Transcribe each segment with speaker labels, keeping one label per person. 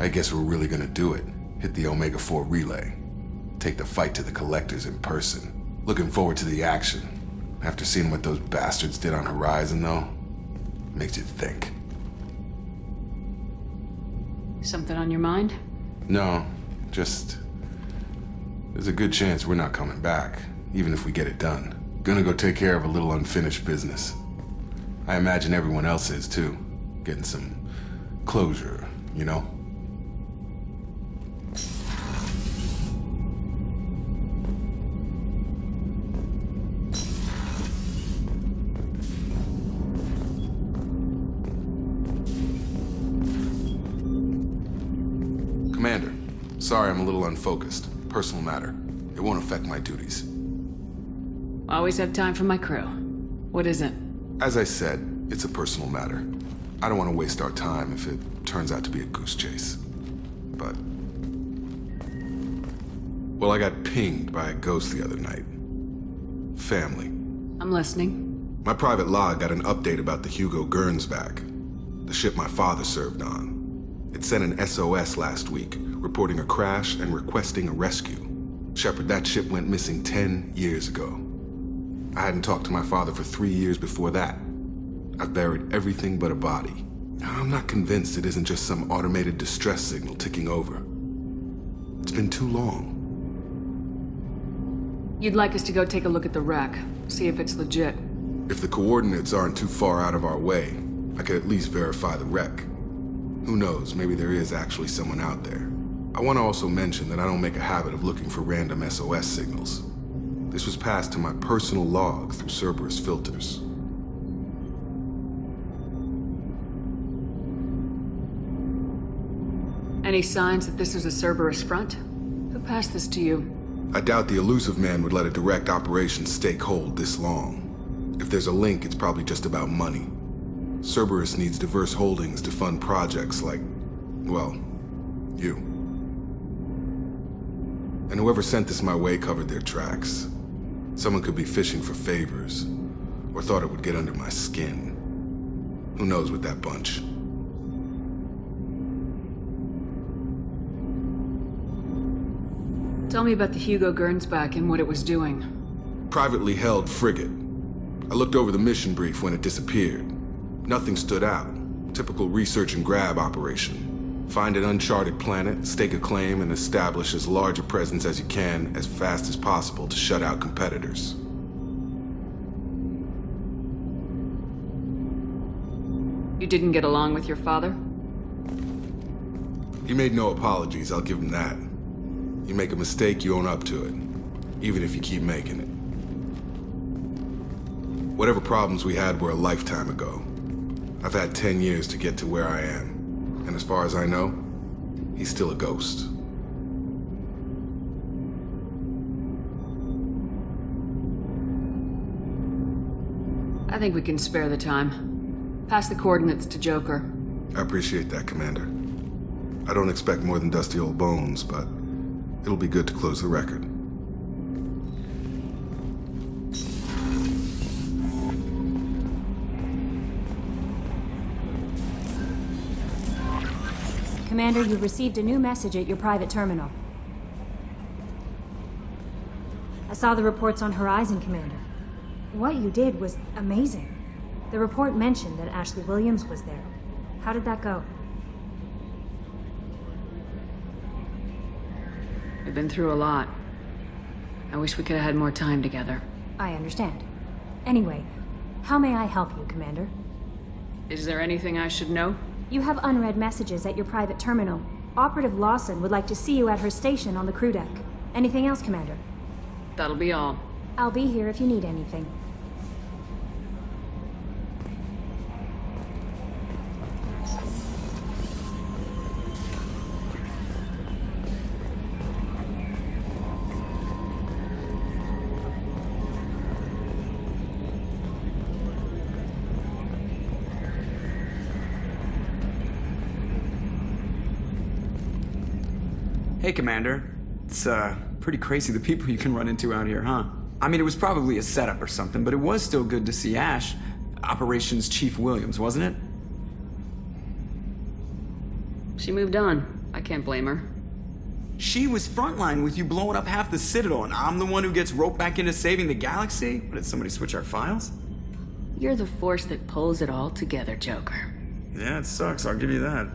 Speaker 1: I guess we're really gonna do it. Hit the Omega-4 relay. Take the fight to the Collectors in person. Looking forward to the action. After seeing what those bastards did on Horizon, though, makes you think.
Speaker 2: Something on your mind?
Speaker 1: No, just... there's a good chance we're not coming back, even if we get it done. Gonna go take care of a little unfinished business. I imagine everyone else is, too. Getting some closure, you know? Commander, sorry I'm a little unfocused. Personal matter. It won't affect my duties.
Speaker 2: Always have time for my crew. What is it?
Speaker 1: As I said, it's a personal matter. I don't want to waste our time if it turns out to be a goose chase. But... well, I got pinged by a ghost the other night. Family.
Speaker 2: I'm listening.
Speaker 1: My private log got an update about the Hugo Gernsback, the ship my father served on. It sent an SOS last week, reporting a crash and requesting a rescue. Shepard, that ship went missing 10 years ago. I hadn't talked to my father for 3 years before that. I've buried everything but a body. I'm not convinced it isn't just some automated distress signal ticking over. It's been too long.
Speaker 2: You'd like us to go take a look at the wreck, see if it's legit.
Speaker 1: If the coordinates aren't too far out of our way, I could at least verify the wreck. Who knows, maybe there is actually someone out there. I want to also mention that I don't make a habit of looking for random SOS signals. This was passed to my personal log through Cerberus filters.
Speaker 2: Any signs that this is a Cerberus front? Who passed this to you?
Speaker 1: I doubt the Elusive Man would let a direct operations stake hold this long. If there's a link, it's probably just about money. Cerberus needs diverse holdings to fund projects like, well, you. And whoever sent this my way covered their tracks. Someone could be fishing for favors, or thought it would get under my skin. Who knows with that bunch?
Speaker 2: Tell me about the Hugo Gernsback and what it was doing.
Speaker 1: Privately held frigate. I looked over the mission brief when it disappeared. Nothing stood out. Typical research and grab operation. Find an uncharted planet, stake a claim, and establish as large a presence as you can as fast as possible to shut out competitors.
Speaker 2: You didn't get along with your father?
Speaker 1: He made no apologies, I'll give him that. You make a mistake, you own up to it. Even if you keep making it. Whatever problems we had were a lifetime ago. I've had 10 years to get to where I am. And as far as I know, he's still a ghost.
Speaker 2: I think we can spare the time. Pass the coordinates to Joker.
Speaker 1: I appreciate that, Commander. I don't expect more than dusty old bones, but it'll be good to close the record.
Speaker 3: Commander, you've received a new message at your private terminal. I saw the reports on Horizon, Commander. What you did was amazing. The report mentioned that Ashley Williams was there. How did that go?
Speaker 2: We've been through a lot. I wish we could have had more time together.
Speaker 3: I understand. Anyway, how may I help you, Commander?
Speaker 2: Is there anything I should know?
Speaker 3: You have unread messages at your private terminal. Operative Lawson would like to see you at her station on the crew deck. Anything else, Commander?
Speaker 2: That'll be all.
Speaker 3: I'll be here if you need anything.
Speaker 4: Hey, Commander. It's, pretty crazy the people you can run into out here, huh? I mean, it was probably a setup or something, but it was still good to see Ash. Operations Chief Williams, wasn't it?
Speaker 2: She moved on. I can't blame her.
Speaker 4: She was frontline with you blowing up half the Citadel, and I'm the one who gets roped back into saving the galaxy? What, did somebody switch our files?
Speaker 2: You're the force that pulls it all together, Joker.
Speaker 4: Yeah, it sucks, I'll give you that.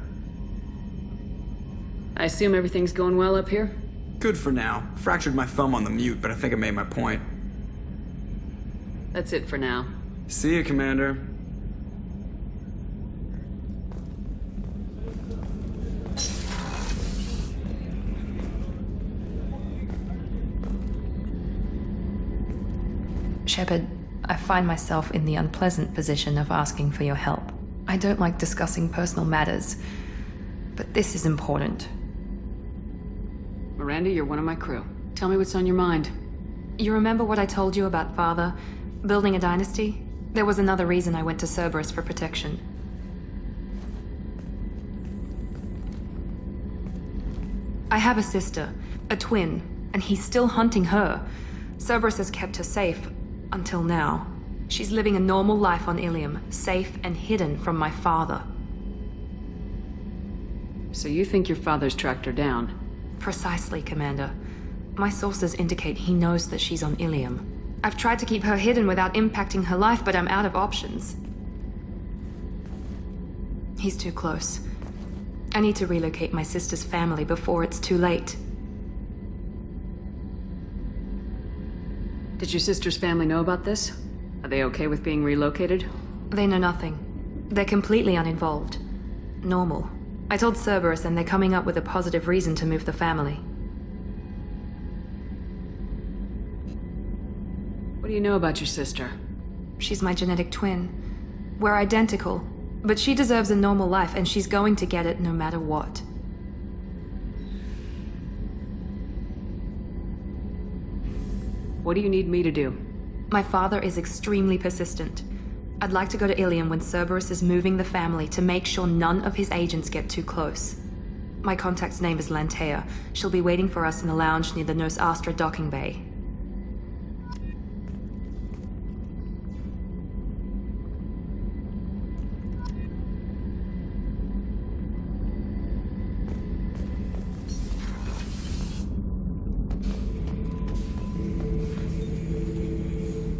Speaker 2: I assume everything's going well up here?
Speaker 4: Good for now. Fractured my thumb on the mute, but I think I made my point.
Speaker 2: That's it for now.
Speaker 4: See you, Commander.
Speaker 5: Shepard, I find myself in the unpleasant position of asking for your help. I don't like discussing personal matters, but this is important.
Speaker 2: Miranda, you're one of my crew. Tell me what's on your mind.
Speaker 5: You remember what I told you about Father? Building a dynasty? There was another reason I went to Cerberus for protection. I have a sister, a twin, and he's still hunting her. Cerberus has kept her safe, until now. She's living a normal life on Ilium, safe and hidden from my father.
Speaker 2: So you think your father's tracked her down?
Speaker 5: Precisely, Commander. My sources indicate he knows that she's on Ilium. I've tried to keep her hidden without impacting her life, but I'm out of options. He's too close. I need to relocate my sister's family before it's too late.
Speaker 2: Did your sister's family know about this? Are they okay with being relocated?
Speaker 5: They know nothing. They're completely uninvolved. Normal. I told Cerberus and they're coming up with a positive reason to move the family.
Speaker 2: What do you know about your sister?
Speaker 5: She's my genetic twin. We're identical, but she deserves a normal life and she's going to get it no matter what.
Speaker 2: What do you need me to do?
Speaker 5: My father is extremely persistent. I'd like to go to Ilium when Cerberus is moving the family to make sure none of his agents get too close. My contact's name is Lantea. She'll be waiting for us in the lounge near the Nos Astra docking bay.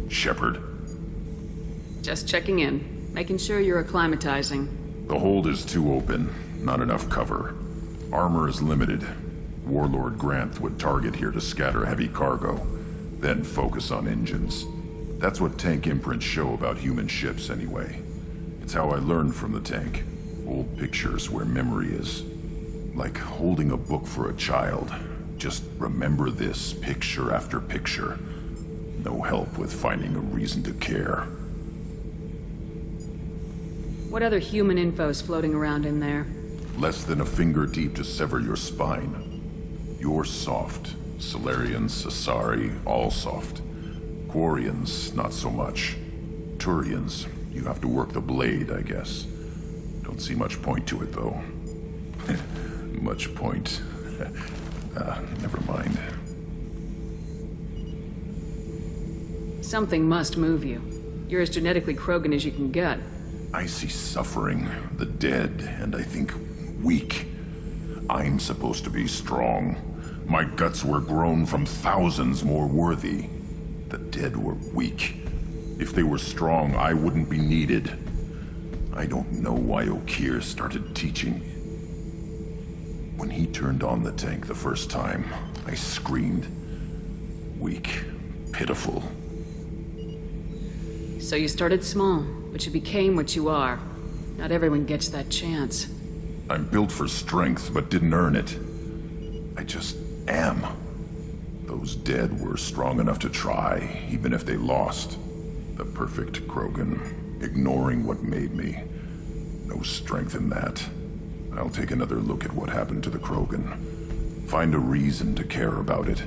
Speaker 6: Shepard.
Speaker 2: Just checking in, making sure you're acclimatizing.
Speaker 6: The hold is too open, not enough cover. Armor is limited. Warlord Granth would target here to scatter heavy cargo, then focus on engines. That's what tank imprints show about human ships anyway. It's how I learned from the tank. Old pictures where memory is. Like holding a book for a child. Just remember this picture after picture. No help with finding a reason to care.
Speaker 2: What other human info's floating around in there?
Speaker 6: Less than a finger deep to sever your spine. You're soft. Salarians, Asari, all soft. Quarians, not so much. Turians, you have to work the blade, I guess. Don't see much point to it, though. Much point. Never mind.
Speaker 2: Something must move you. You're as genetically Krogan as you can get.
Speaker 6: I see suffering, the dead, and I think weak. I'm supposed to be strong. My guts were grown from thousands more worthy. The dead were weak. If they were strong, I wouldn't be needed. I don't know why Okeer started teaching. When he turned on the tank the first time, I screamed. Weak, pitiful.
Speaker 2: So you started small, but you became what you are. Not everyone gets that chance.
Speaker 6: I'm built for strength, but didn't earn it. I just am. Those dead were strong enough to try, even if they lost. The perfect Krogan, ignoring what made me. No strength in that. I'll take another look at what happened to the Krogan. Find a reason to care about it.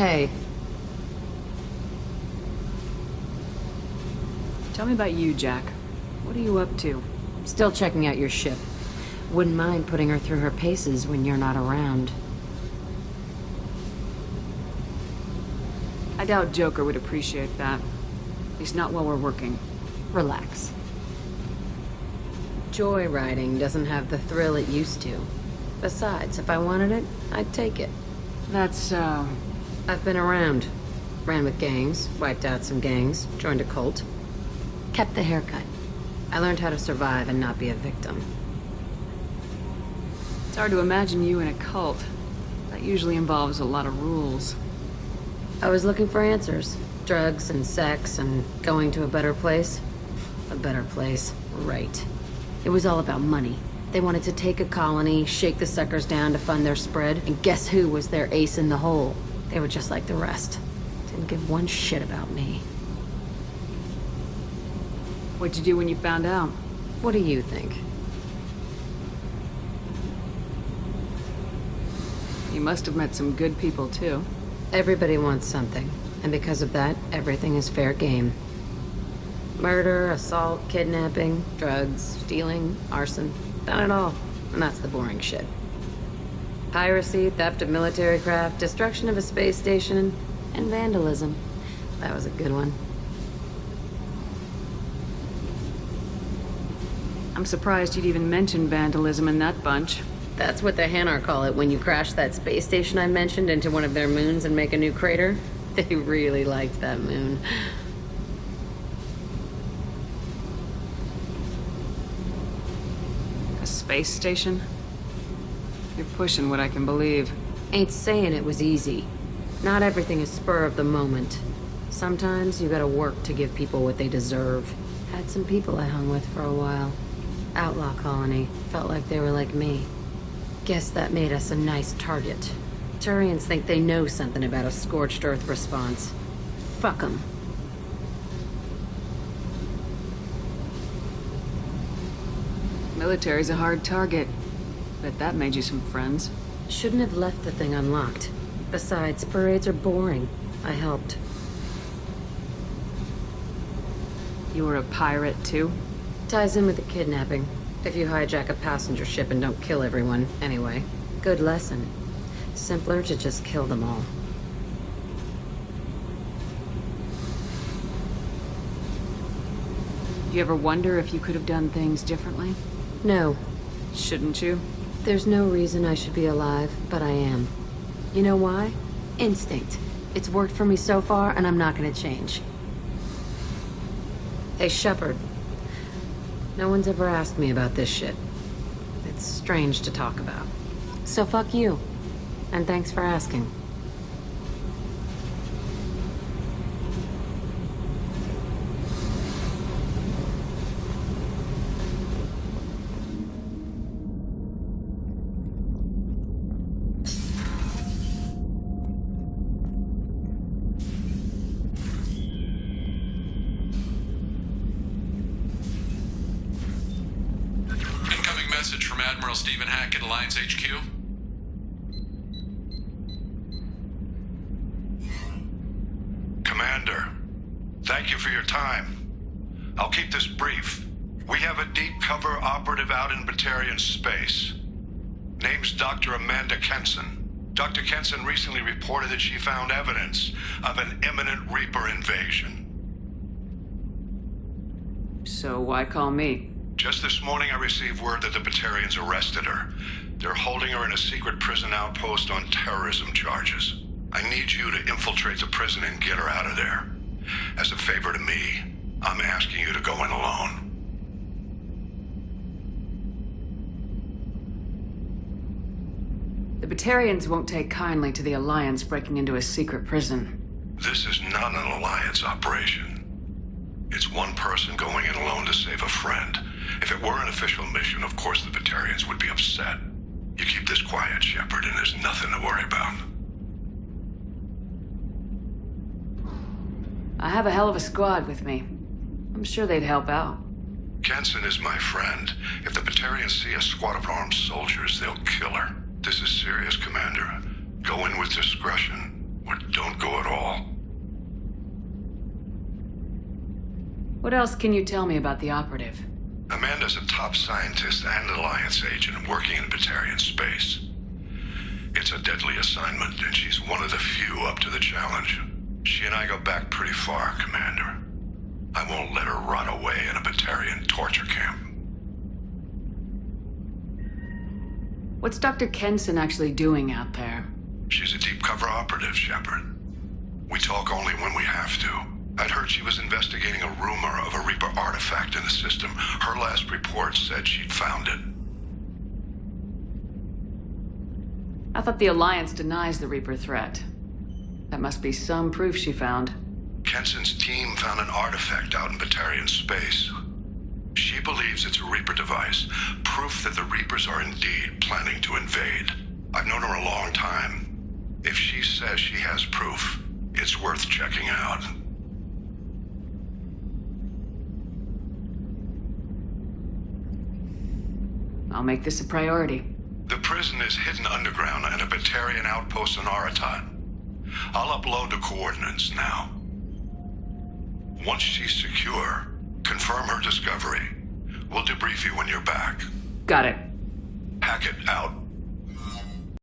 Speaker 7: Hey,
Speaker 2: Tell me about you, Jack. What are you up to?
Speaker 7: still checking out your ship. Wouldn't mind putting her through her paces when you're not around.
Speaker 2: I doubt Joker would appreciate that. At least not while we're working.
Speaker 7: Relax. Joyriding doesn't have the thrill it used to. Besides, if I wanted it, I'd take it.
Speaker 2: That's,
Speaker 7: I've been around. Ran with gangs, wiped out some gangs, joined a cult. Kept the haircut. I learned how to survive and not be a victim.
Speaker 2: it's hard to imagine you in a cult. That usually involves a lot of rules.
Speaker 7: I was looking for answers. Drugs and sex and going to a better place. A better place, right. It was all about money. They wanted to take a colony, shake the suckers down to fund their spread, and guess who was their ace in the hole? They were just like the rest. Didn't give one shit about me.
Speaker 2: What'd you do when you found out?
Speaker 7: What do you think?
Speaker 2: You must have met some good people, too.
Speaker 7: Everybody wants something, and because of that, everything is fair game. Murder, assault, kidnapping, drugs, stealing, arson, done it all. And that's the boring shit. Piracy, theft of military craft, destruction of a space station, and vandalism. That was a good one.
Speaker 2: I'm surprised you'd even mention vandalism in that bunch.
Speaker 7: That's what the Hanar call it when you crash that space station I mentioned into one of their moons and make a new crater. They really liked that moon.
Speaker 2: A space station? You're pushing what I can believe.
Speaker 7: Ain't saying it was easy. Not everything is spur of the moment. Sometimes you gotta work to give people what they deserve. Had some people I hung with for a while. Outlaw colony. Felt like they were like me. Guess that made us a nice target. Turians think they know something about a scorched earth response. Fuck 'em.
Speaker 2: Military's a hard target. Bet that made you some friends.
Speaker 7: Shouldn't have left the thing unlocked. Besides, parades are boring. I helped.
Speaker 2: You were a pirate, too?
Speaker 7: Ties in with the kidnapping. If you hijack a passenger ship and don't kill everyone, anyway. Good lesson. Simpler to just kill them all.
Speaker 2: You ever wonder if you could have done things differently?
Speaker 7: No,
Speaker 2: Shouldn't you?
Speaker 7: there's no reason I should be alive, but I am. You know why? Instinct. It's worked for me so far, and I'm not gonna change. Hey, Shepard. No one's ever asked me about this shit. It's strange to talk about. So fuck you. And thanks for asking.
Speaker 8: Incoming message from Admiral Stephen Hackett, Alliance HQ.
Speaker 9: Commander, thank you for your time. I'll keep this brief. We have a deep cover operative out in Batarian space. Name's Dr. Amanda Kenson. Dr. Kenson recently reported that she found evidence of an imminent Reaper invasion.
Speaker 2: So why call me?
Speaker 9: Just this morning I received word that the Batarians arrested her. They're holding her in a secret prison outpost on terrorism charges. I need you to infiltrate the prison and get her out of there. As a favor to me, I'm asking you to go in alone.
Speaker 2: The Batarians won't take kindly to the Alliance breaking into a secret prison.
Speaker 9: This is not an Alliance operation. It's one person going in alone to save a friend. If it were an official mission, of course the Batarians would be upset. You keep this quiet, Shepard, and there's nothing to worry about.
Speaker 2: I have a hell of a squad with me. I'm sure they'd help out.
Speaker 9: Kenson is my friend. If the Batarians see a squad of armed soldiers, they'll kill her. This is serious, Commander. Go in with discretion. or don't go at all.
Speaker 2: What else can you tell me about the operative?
Speaker 9: Amanda's a top scientist and Alliance agent working in Batarian space. It's a deadly assignment, and she's one of the few up to the challenge. She and I go back pretty far, Commander. I won't let her rot away in a Batarian torture camp.
Speaker 2: What's Dr. Kenson actually doing out there?
Speaker 9: She's a deep cover operative, Shepard. We talk only when we have to. I'd heard she was investigating a rumor of a Reaper artifact in the system. Her last report said she'd found it.
Speaker 2: I thought the Alliance denies the Reaper threat. That must be some proof she found.
Speaker 9: Kenson's team found an artifact out in Batarian space. She believes it's a Reaper device, proof that the Reapers are indeed planning to invade. I've known her a long time. If she says she has proof, it's worth checking out.
Speaker 2: I'll make this a priority.
Speaker 9: The prison is hidden underground in a Batarian outpost on Aratat. I'll upload the coordinates now. Once she's secure, confirm her discovery. We'll debrief you when you're back.
Speaker 2: Got it.
Speaker 9: Hackett out.